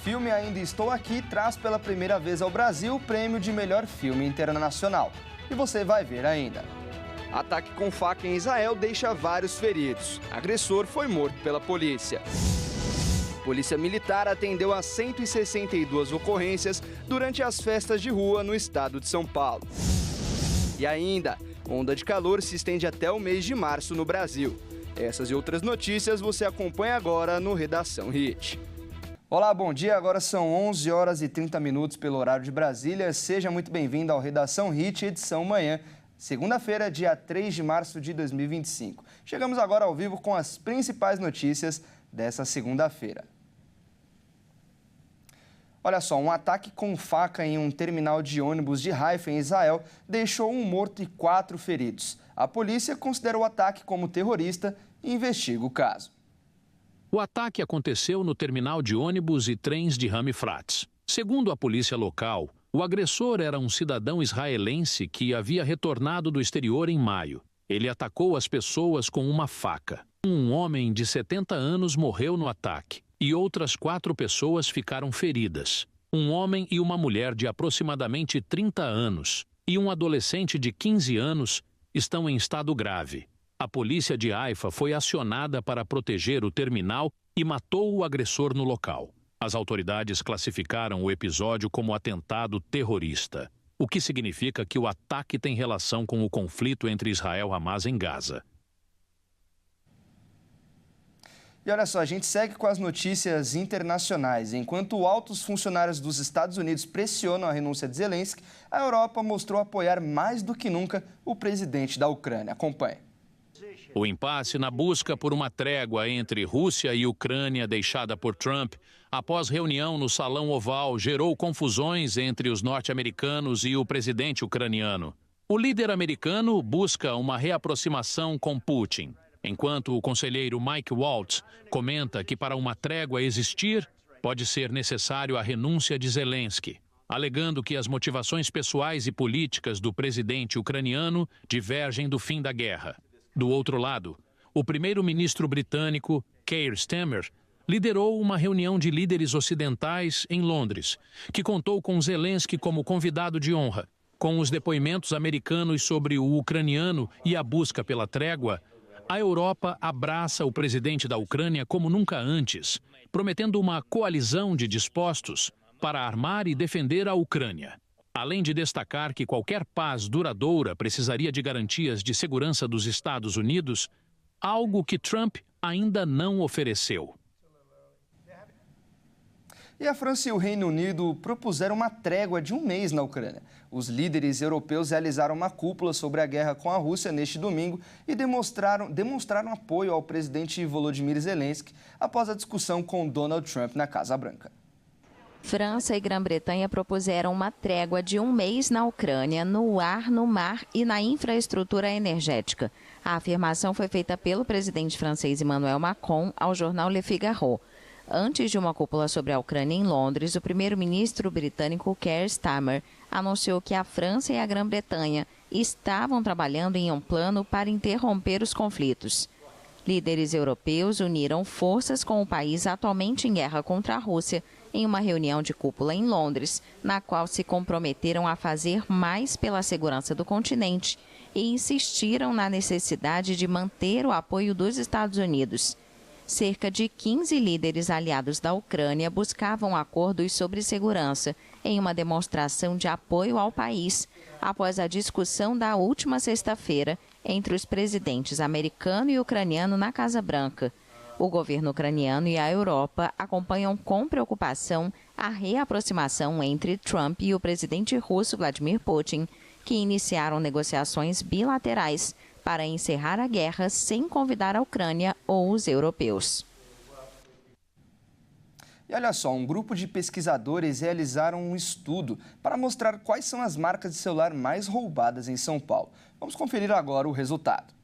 filme Ainda Estou Aqui traz pela primeira vez ao Brasil o prêmio de melhor filme internacional. E você vai ver ainda. Ataque com faca em Israel deixa vários feridos. Agressor foi morto pela polícia. Polícia Militar atendeu a 162 ocorrências durante as festas de rua no estado de São Paulo. E ainda, onda de calor se estende até o mês de março no Brasil. Essas e outras notícias você acompanha agora no Redação Hit. Olá, bom dia. Agora são 11 horas e 30 minutos pelo horário de Brasília. Seja muito bem-vindo ao Redação Hit, edição manhã, segunda-feira, dia 3 de março de 2025. Chegamos agora ao vivo com as principais notícias dessa segunda-feira. Olha só, um ataque com faca em um terminal de ônibus de Haifa, em Israel, deixou um morto e 4 feridos. A polícia considera o ataque como terrorista e investiga o caso. O ataque aconteceu no terminal de ônibus e trens de Hamifratz. Segundo a polícia local, o agressor era um cidadão israelense que havia retornado do exterior em maio. Ele atacou as pessoas com uma faca. Um homem de 70 anos morreu no ataque e outras 4 pessoas ficaram feridas. Um homem e uma mulher de aproximadamente 30 anos e um adolescente de 15 anos estão em estado grave. A polícia de Haifa foi acionada para proteger o terminal e matou o agressor no local. As autoridades classificaram o episódio como atentado terrorista, o que significa que o ataque tem relação com o conflito entre Israel e Hamas em Gaza. E olha só, a gente segue com as notícias internacionais. Enquanto altos funcionários dos Estados Unidos pressionam a renúncia de Zelensky, a Europa mostrou apoiar mais do que nunca o presidente da Ucrânia. Acompanhe. O impasse na busca por uma trégua entre Rússia e Ucrânia deixada por Trump após reunião no Salão Oval gerou confusões entre os norte-americanos e o presidente ucraniano. O líder americano busca uma reaproximação com Putin, enquanto o conselheiro Mike Waltz comenta que para uma trégua existir, pode ser necessário a renúncia de Zelensky, alegando que as motivações pessoais e políticas do presidente ucraniano divergem do fim da guerra. Do outro lado, o primeiro-ministro britânico, Keir Starmer, liderou uma reunião de líderes ocidentais em Londres, que contou com Zelensky como convidado de honra. Com os depoimentos americanos sobre o ucraniano e a busca pela trégua, a Europa abraça o presidente da Ucrânia como nunca antes, prometendo uma coalizão de dispostos para armar e defender a Ucrânia. Além de destacar que qualquer paz duradoura precisaria de garantias de segurança dos Estados Unidos, algo que Trump ainda não ofereceu. E a França e o Reino Unido propuseram uma trégua de um mês na Ucrânia. Os líderes europeus realizaram uma cúpula sobre a guerra com a Rússia neste domingo e demonstraram apoio ao presidente Volodymyr Zelensky após a discussão com Donald Trump na Casa Branca. França e Grã-Bretanha propuseram uma trégua de um mês na Ucrânia, no ar, no mar e na infraestrutura energética. A afirmação foi feita pelo presidente francês Emmanuel Macron ao jornal Le Figaro. Antes de uma cúpula sobre a Ucrânia em Londres, o primeiro-ministro britânico Keir Starmer anunciou que a França e a Grã-Bretanha estavam trabalhando em um plano para interromper os conflitos. Líderes europeus uniram forças com o país atualmente em guerra contra a Rússia em uma reunião de cúpula em Londres, na qual se comprometeram a fazer mais pela segurança do continente e insistiram na necessidade de manter o apoio dos Estados Unidos. Cerca de 15 líderes aliados da Ucrânia buscavam acordos sobre segurança em uma demonstração de apoio ao país após a discussão da última sexta-feira entre os presidentes americano e ucraniano na Casa Branca. O governo ucraniano e a Europa acompanham com preocupação a reaproximação entre Trump e o presidente russo Vladimir Putin, que iniciaram negociações bilaterais para encerrar a guerra sem convidar a Ucrânia ou os europeus. E olha só, um grupo de pesquisadores realizaram um estudo para mostrar quais são as marcas de celular mais roubadas em São Paulo. Vamos conferir agora o resultado.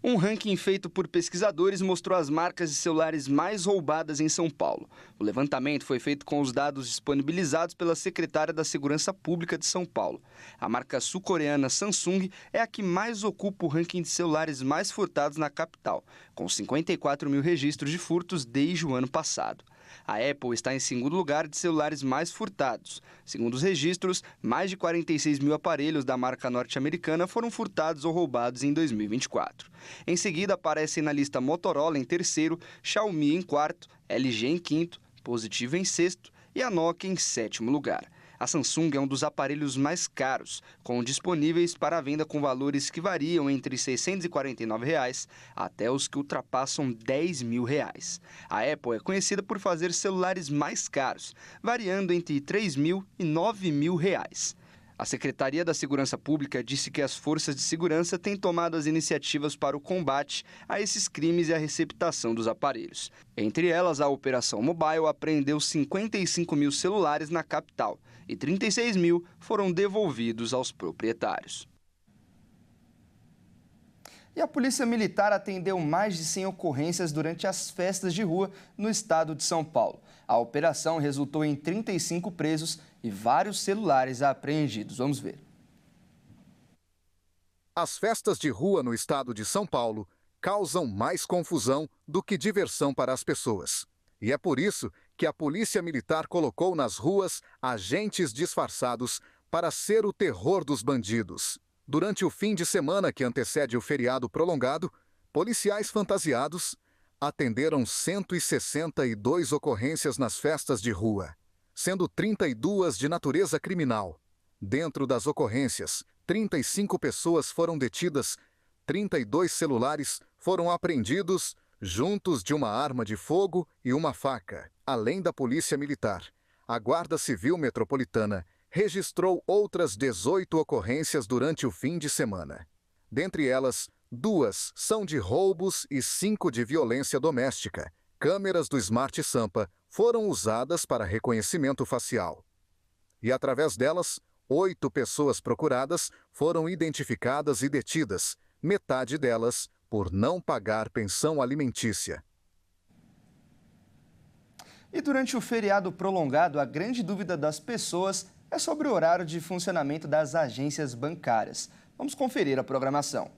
Um ranking feito por pesquisadores mostrou as marcas de celulares mais roubadas em São Paulo. O levantamento foi feito com os dados disponibilizados pela secretária da Segurança Pública de São Paulo. A marca sul-coreana Samsung é a que mais ocupa o ranking de celulares mais furtados na capital, com 54 mil registros de furtos desde o ano passado. A Apple está em segundo lugar de celulares mais furtados. Segundo os registros, mais de 46 mil aparelhos da marca norte-americana foram furtados ou roubados em 2024. Em seguida, aparecem na lista Motorola em terceiro, Xiaomi em quarto, LG em quinto, Positivo em sexto e a Nokia em sétimo lugar. A Samsung é um dos aparelhos mais caros, com disponíveis para venda com valores que variam entre R$ 649 até os que ultrapassam R$ 10 mil. A Apple é conhecida por fazer celulares mais caros, variando entre R$ 3 mil e R$ 9 mil. A Secretaria da Segurança Pública disse que as forças de segurança têm tomado as iniciativas para o combate a esses crimes e a receptação dos aparelhos. Entre elas, a Operação Mobile apreendeu 55 mil celulares na capital e 36 mil foram devolvidos aos proprietários. E a Polícia Militar atendeu mais de 100 ocorrências durante as festas de rua no estado de São Paulo. A operação resultou em 35 presos e vários celulares apreendidos. Vamos ver. As festas de rua no estado de São Paulo causam mais confusão do que diversão para as pessoas. E é por isso que a Polícia Militar colocou nas ruas agentes disfarçados para ser o terror dos bandidos. Durante o fim de semana que antecede o feriado prolongado, policiais fantasiados atenderam 162 ocorrências nas festas de rua, sendo 32 de natureza criminal. Dentro das ocorrências, 35 pessoas foram detidas, 32 celulares foram apreendidos, juntos de uma arma de fogo e uma faca. Além da Polícia Militar, a Guarda Civil Metropolitana registrou outras 18 ocorrências durante o fim de semana. Dentre elas, 2 são de roubos e 5 de violência doméstica. Câmeras do Smart Sampa foram usadas para reconhecimento facial. E através delas, 8 pessoas procuradas foram identificadas e detidas, metade delas por não pagar pensão alimentícia. E durante o feriado prolongado, a grande dúvida das pessoas é sobre o horário de funcionamento das agências bancárias. Vamos conferir a programação.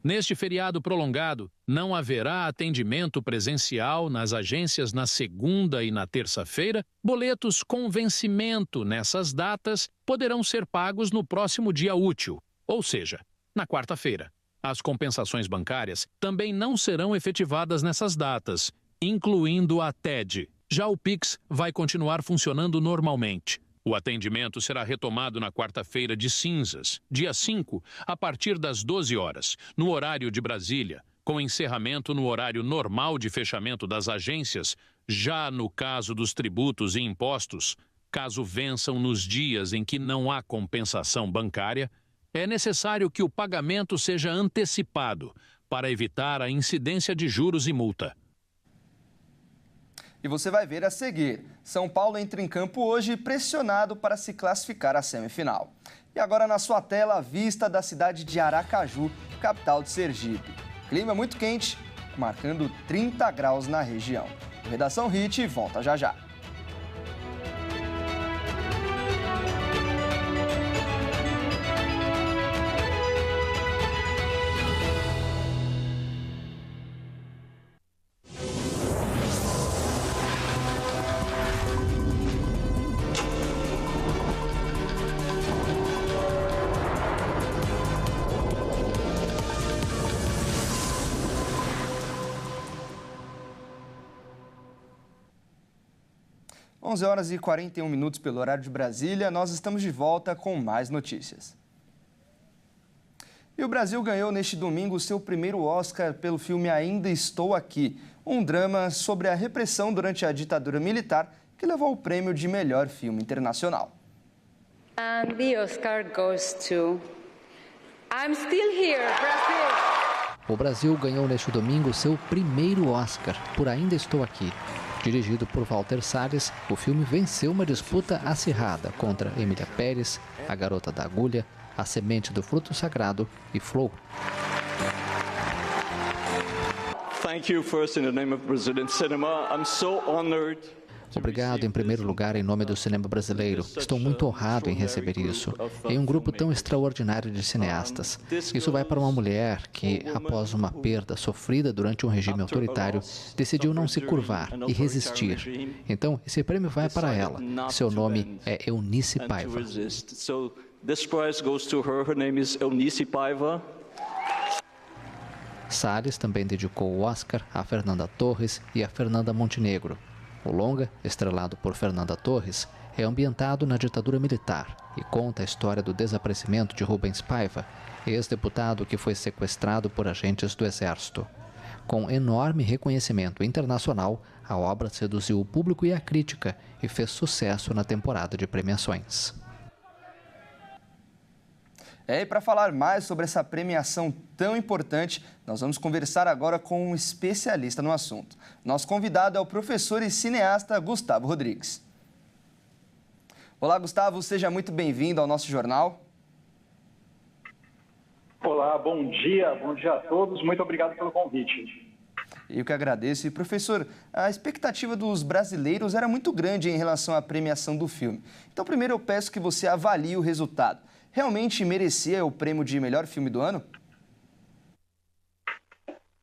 Neste feriado prolongado, não haverá atendimento presencial nas agências na segunda e na terça-feira. Boletos com vencimento nessas datas poderão ser pagos no próximo dia útil, ou seja, na quarta-feira. As compensações bancárias também não serão efetivadas nessas datas, incluindo a TED. Já o Pix vai continuar funcionando normalmente. O atendimento será retomado na quarta-feira de cinzas, dia 5, a partir das 12 horas, no horário de Brasília, com encerramento no horário normal de fechamento das agências. Já no caso dos tributos e impostos, caso vençam nos dias em que não há compensação bancária, é necessário que o pagamento seja antecipado para evitar a incidência de juros e multa. E você vai ver a seguir. São Paulo entra em campo hoje pressionado para se classificar à semifinal. E agora na sua tela a vista da cidade de Aracaju, capital de Sergipe. Clima muito quente, marcando 30 graus na região. O Redação Hit volta já já. Onze horas e 41 minutos pelo horário de Brasília, nós estamos de volta com mais notícias. E o Brasil ganhou neste domingo o seu primeiro Oscar pelo filme Ainda Estou Aqui, um drama sobre a repressão durante a ditadura militar que levou o prêmio de melhor filme internacional. And the Oscar goes to I'm Still Here, Brasil! O Brasil ganhou neste domingo seu primeiro Oscar por Ainda Estou Aqui. Dirigido por Walter Salles, o filme venceu uma disputa acirrada contra Emília Pérez, A Garota da Agulha, A Semente do Fruto Sagrado e Flow. thank you first in the name of Brazilian cinema. I'm so honored. Obrigado em primeiro lugar em nome do cinema brasileiro. Estou muito honrado em receber isso, em um grupo tão extraordinário de cineastas. Isso vai para uma mulher que, após uma perda sofrida durante um regime autoritário, decidiu não se curvar e resistir. Então, esse prêmio vai para ela. Seu nome é Eunice Paiva. This prize goes to her. Her name is Eunice Paiva. Salles também dedicou o Oscar a Fernanda Torres e a Fernanda Montenegro. O longa, estrelado por Fernanda Torres, é ambientado na ditadura militar e conta a história do desaparecimento de Rubens Paiva, ex-deputado que foi sequestrado por agentes do Exército. Com enorme reconhecimento internacional, a obra seduziu o público e a crítica e fez sucesso na temporada de premiações. E para falar mais sobre essa premiação tão importante, nós vamos conversar agora com um especialista no assunto. Nosso convidado é o professor e cineasta Gustavo Rodrigues. Olá, Gustavo, seja muito bem-vindo ao nosso jornal. Olá, bom dia a todos, muito obrigado pelo convite. Eu que agradeço. E, professor, a expectativa dos brasileiros era muito grande em relação à premiação do filme. Então, primeiro eu peço que você avalie o resultado. Realmente merecia o prêmio de melhor filme do ano?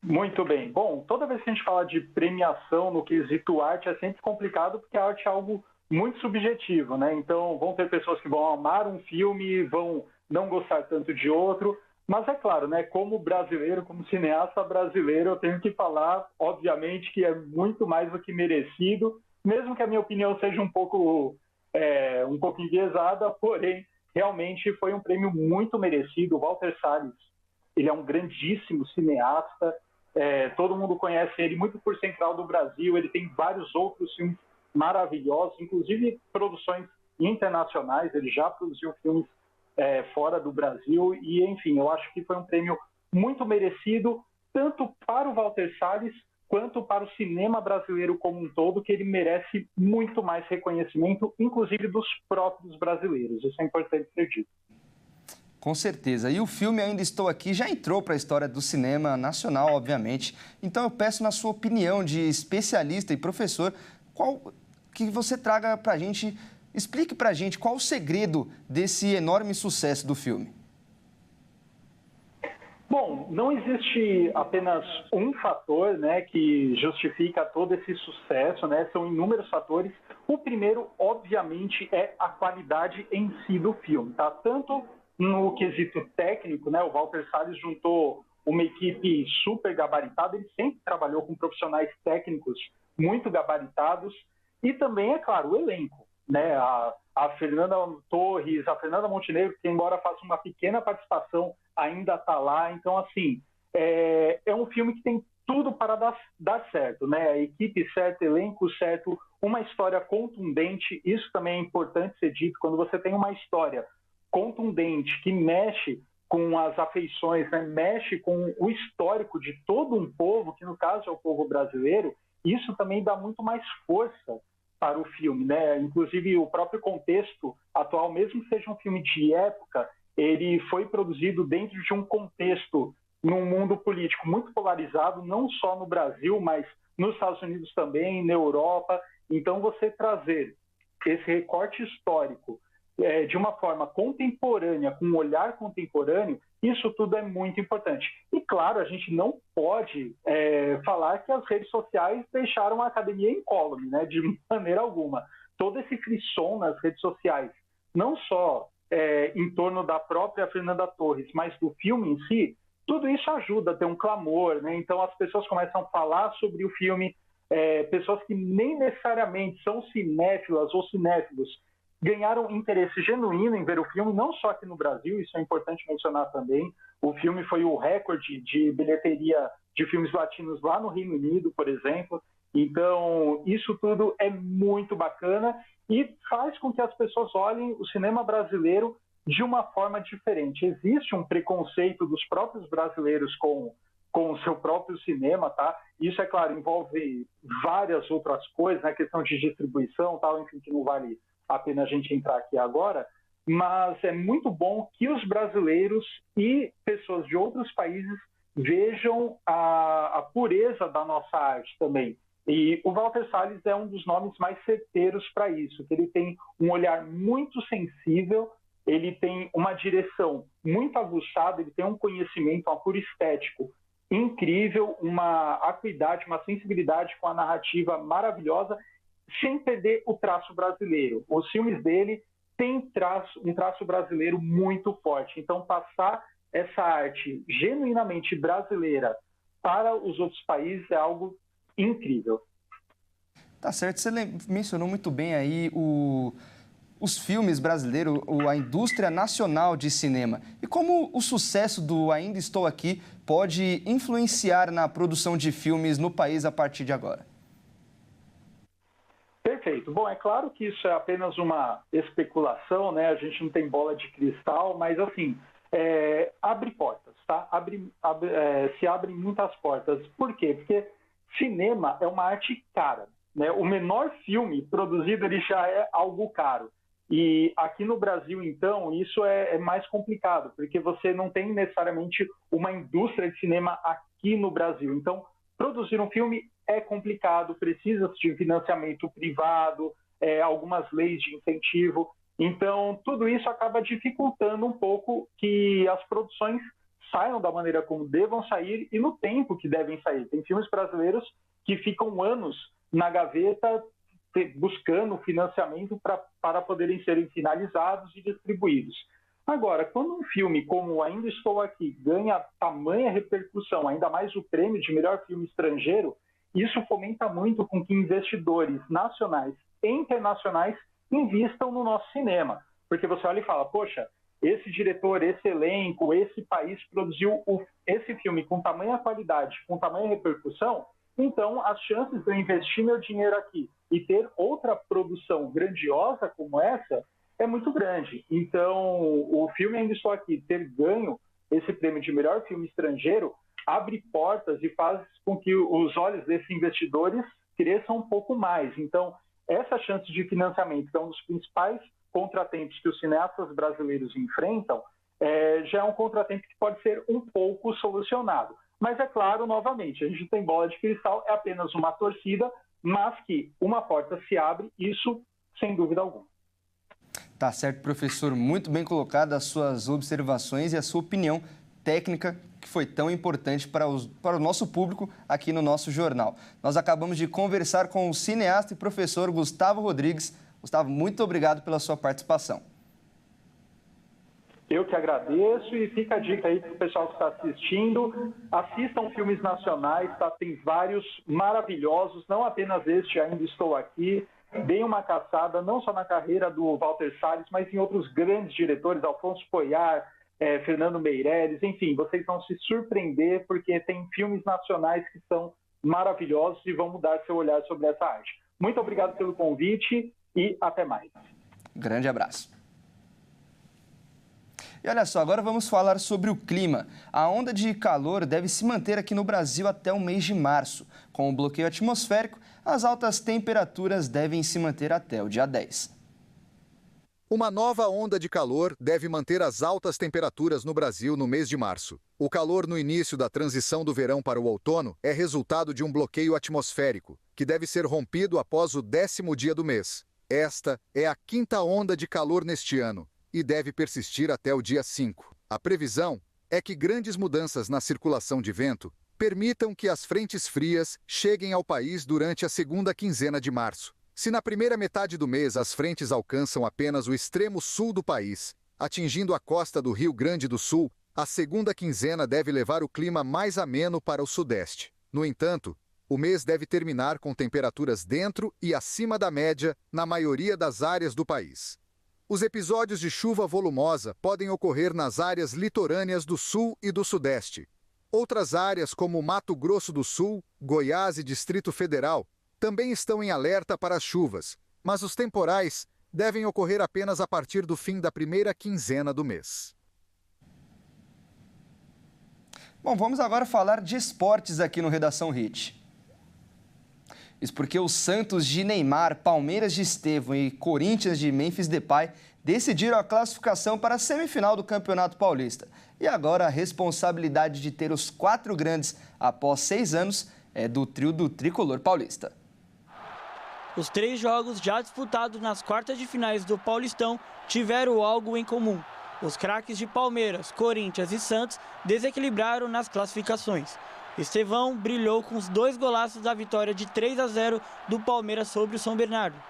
Muito bem. Bom, toda vez que a gente fala de premiação no quesito arte é sempre complicado porque a arte é algo muito subjetivo, né? Então vão ter pessoas que vão amar um filme, vão não gostar tanto de outro. Mas é claro, né? Como brasileiro, como cineasta brasileiro, eu tenho que falar, obviamente, que é muito mais do que merecido, mesmo que a minha opinião seja um pouco enviesada, porém realmente foi um prêmio muito merecido. O Walter Salles, ele é um grandíssimo cineasta, todo mundo conhece ele muito por Central do Brasil, ele tem vários outros filmes maravilhosos, inclusive produções internacionais, ele já produziu filmes fora do Brasil e, enfim, eu acho que foi um prêmio muito merecido, tanto para o Walter Salles quanto para o cinema brasileiro como um todo, que ele merece muito mais reconhecimento, inclusive dos próprios brasileiros. Isso é importante ser dito. Com certeza. E o filme Ainda Estou Aqui já entrou para a história do cinema nacional, obviamente. Então eu peço, na sua opinião de especialista e professor, que você traga para a gente, explique para a gente qual o segredo desse enorme sucesso do filme. Bom, não existe apenas um fator, né, que justifica todo esse sucesso, né? São inúmeros fatores. O primeiro, obviamente, é a qualidade em si do filme, tá? Tanto no quesito técnico, né? O Walter Salles juntou uma equipe super gabaritada, ele sempre trabalhou com profissionais técnicos muito gabaritados e também, é claro, o elenco, né? A Fernanda Torres, a Fernanda Montenegro, que embora faça uma pequena participação, ainda está lá. Então, assim, é um filme que tem tudo para dar certo, né? A equipe certa, elenco certo, uma história contundente. Isso também é importante ser dito. Quando você tem uma história contundente que mexe com as afeições, né? Mexe com o histórico de todo um povo, que no caso é o povo brasileiro, isso também dá muito mais força para o filme, né? Inclusive o próprio contexto atual, mesmo que seja um filme de época, ele foi produzido dentro de um contexto num mundo político muito polarizado, não só no Brasil, mas nos Estados Unidos também, na Europa. Então você trazer esse recorte histórico de uma forma contemporânea, com um olhar contemporâneo, isso tudo é muito importante. E, claro, a gente não pode falar que as redes sociais deixaram a academia incólume, né? De maneira alguma. Todo esse frisson nas redes sociais, não só em torno da própria Fernanda Torres, mas do filme em si, tudo isso ajuda a ter um clamor, né? Então as pessoas começam a falar sobre o filme, pessoas que nem necessariamente são cinéfilas ou cinéfilos, ganharam interesse genuíno em ver o filme, não só aqui no Brasil, isso é importante mencionar também. O filme foi o recorde de bilheteria de filmes latinos lá no Reino Unido, por exemplo. Então, isso tudo é muito bacana e faz com que as pessoas olhem o cinema brasileiro de uma forma diferente. Existe um preconceito dos próprios brasileiros com o seu próprio cinema, tá? Isso, é claro, envolve várias outras coisas, né? Questão de distribuição, tal, enfim, que não vale a pena a gente entrar aqui agora, mas é muito bom que os brasileiros e pessoas de outros países vejam a pureza da nossa arte também. E o Walter Salles é um dos nomes mais certeiros para isso, que ele tem um olhar muito sensível, ele tem uma direção muito aguçada, ele tem um conhecimento, um apuro estético incrível, uma acuidade, uma sensibilidade com a narrativa maravilhosa, sem perder o traço brasileiro. Os filmes dele têm um traço brasileiro muito forte. Então, passar essa arte genuinamente brasileira para os outros países é algo incrível. Tá certo, você mencionou muito bem aí os filmes brasileiros, a indústria nacional de cinema. E como o sucesso do Ainda Estou Aqui pode influenciar na produção de filmes no país a partir de agora? Perfeito. Bom, é claro que isso é apenas uma especulação, né? A gente não tem bola de cristal, mas assim, abre portas, tá? Se abrem muitas portas. Por quê? Porque cinema é uma arte cara, né? O menor filme produzido ele já é algo caro. E aqui no Brasil, então, isso é mais complicado, porque você não tem necessariamente uma indústria de cinema aqui no Brasil. Então, produzir um filme é complicado, precisa de financiamento privado, algumas leis de incentivo. Então, tudo isso acaba dificultando um pouco que as produções saiam da maneira como devam sair e no tempo que devem sair. Tem filmes brasileiros que ficam anos na gaveta buscando financiamento para poderem serem finalizados e distribuídos. Agora, quando um filme como Ainda Estou Aqui ganha tamanha repercussão, ainda mais o prêmio de melhor filme estrangeiro, isso fomenta muito com que investidores nacionais e internacionais invistam no nosso cinema. Porque você olha e fala, poxa, esse diretor, esse elenco, esse país produziu esse filme com tamanha qualidade, com tamanha repercussão, então as chances de eu investir meu dinheiro aqui e ter outra produção grandiosa como essa é muito grande. Então, o filme Ainda Estou Aqui ter ganho esse prêmio de melhor filme estrangeiro abre portas e faz com que os olhos desses investidores cresçam um pouco mais. Então, essa chance de financiamento, que é um dos principais contratempos que os cineastas brasileiros enfrentam, já é um contratempo que pode ser um pouco solucionado. Mas é claro, novamente, a gente não tem bola de cristal, é apenas uma torcida, mas que uma porta se abre, isso sem dúvida alguma. Tá certo, professor. Muito bem colocado as suas observações e a sua opinião técnica, que foi tão importante para o nosso público aqui no nosso jornal. Nós acabamos de conversar com o cineasta e professor Gustavo Rodrigues. Gustavo, muito obrigado pela sua participação. Eu que agradeço e fica a dica aí para o pessoal que está assistindo. Assistam filmes nacionais, tá? Tem vários maravilhosos, não apenas este Ainda Estou Aqui. Deem uma caçada, não só na carreira do Walter Salles, mas em outros grandes diretores, Alfonso Cuarón, Fernando Meirelles, enfim, vocês vão se surpreender porque tem filmes nacionais que são maravilhosos e vão mudar seu olhar sobre essa arte. Muito obrigado pelo convite e até mais. Grande abraço. E olha só, agora vamos falar sobre o clima. A onda de calor deve se manter aqui no Brasil até o mês de março. Com o bloqueio atmosférico, as altas temperaturas devem se manter até o dia 10. Uma nova onda de calor deve manter as altas temperaturas no Brasil no mês de março. O calor no início da transição do verão para o outono é resultado de um bloqueio atmosférico, que deve ser rompido após o 10º dia do mês. Esta é a 5ª onda de calor neste ano e deve persistir até o dia 5. A previsão é que grandes mudanças na circulação de vento permitam que as frentes frias cheguem ao país durante a 2ª quinzena de março. Se na primeira metade do mês as frentes alcançam apenas o extremo sul do país, atingindo a costa do Rio Grande do Sul, a 2ª quinzena deve levar o clima mais ameno para o sudeste. No entanto, o mês deve terminar com temperaturas dentro e acima da média na maioria das áreas do país. Os episódios de chuva volumosa podem ocorrer nas áreas litorâneas do sul e do sudeste. Outras áreas, como Mato Grosso do Sul, Goiás e Distrito Federal, também estão em alerta para as chuvas, mas os temporais devem ocorrer apenas a partir do fim da primeira quinzena do mês. Bom, vamos agora falar de esportes aqui no Redação Hit. Isso porque o Santos de Neymar, Palmeiras de Estevão e Corinthians de Memphis Depay decidiram a classificação para a semifinal do Campeonato Paulista. E agora a responsabilidade de ter os 4 grandes após 6 anos é do trio do Tricolor Paulista. Os 3 jogos já disputados nas quartas de finais do Paulistão tiveram algo em comum. Os craques de Palmeiras, Corinthians e Santos desequilibraram nas classificações. Estevão brilhou com os 2 golaços da vitória de 3-0 do Palmeiras sobre o São Bernardo.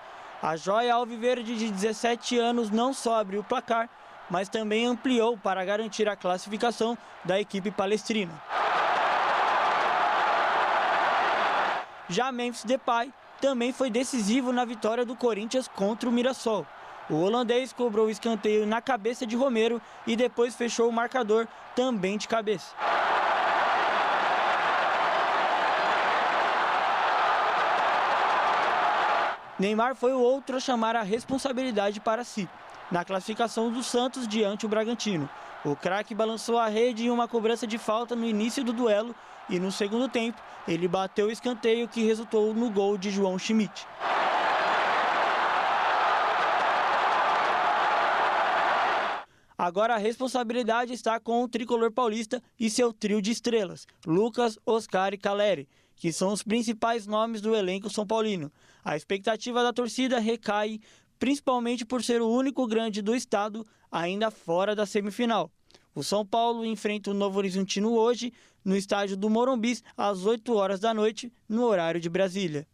A joia alviverde de 17 anos não só abriu o placar, mas também ampliou para garantir a classificação da equipe palestrina. Já Memphis Depay também foi decisivo na vitória do Corinthians contra o Mirassol. O holandês cobrou o escanteio na cabeça de Romero e depois fechou o marcador também de cabeça. Neymar foi o outro a chamar a responsabilidade para si, na classificação do Santos diante o Bragantino. O craque balançou a rede em uma cobrança de falta no início do duelo e no segundo tempo ele bateu o escanteio que resultou no gol de João Schmidt. Agora a responsabilidade está com o Tricolor Paulista e seu trio de estrelas, Lucas, Oscar e Caleri, que são os principais nomes do elenco são paulino. A expectativa da torcida recai, principalmente por ser o único grande do estado ainda fora da semifinal. O São Paulo enfrenta o Novo Horizontino hoje, no estádio do Morumbi, às 8 horas da noite, no horário de Brasília.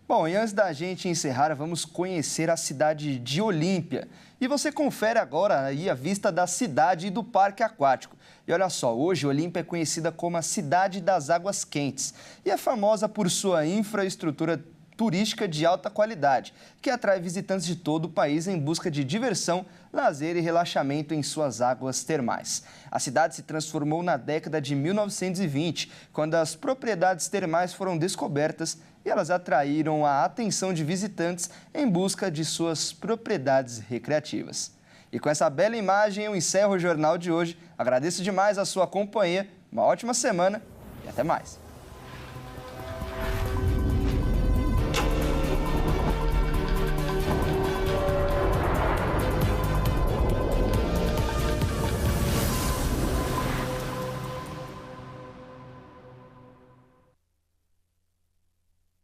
Bom, e antes da gente encerrar, vamos conhecer a cidade de Olímpia. E você confere agora aí a vista da cidade e do parque aquático. E olha só, hoje Olímpia é conhecida como a cidade das águas quentes e é famosa por sua infraestrutura turística de alta qualidade, que atrai visitantes de todo o país em busca de diversão, lazer e relaxamento em suas águas termais. A cidade se transformou na década de 1920, quando as propriedades termais foram descobertas e elas atraíram a atenção de visitantes em busca de suas propriedades recreativas. E com essa bela imagem eu encerro o jornal de hoje. Agradeço demais a sua companhia, uma ótima semana e até mais.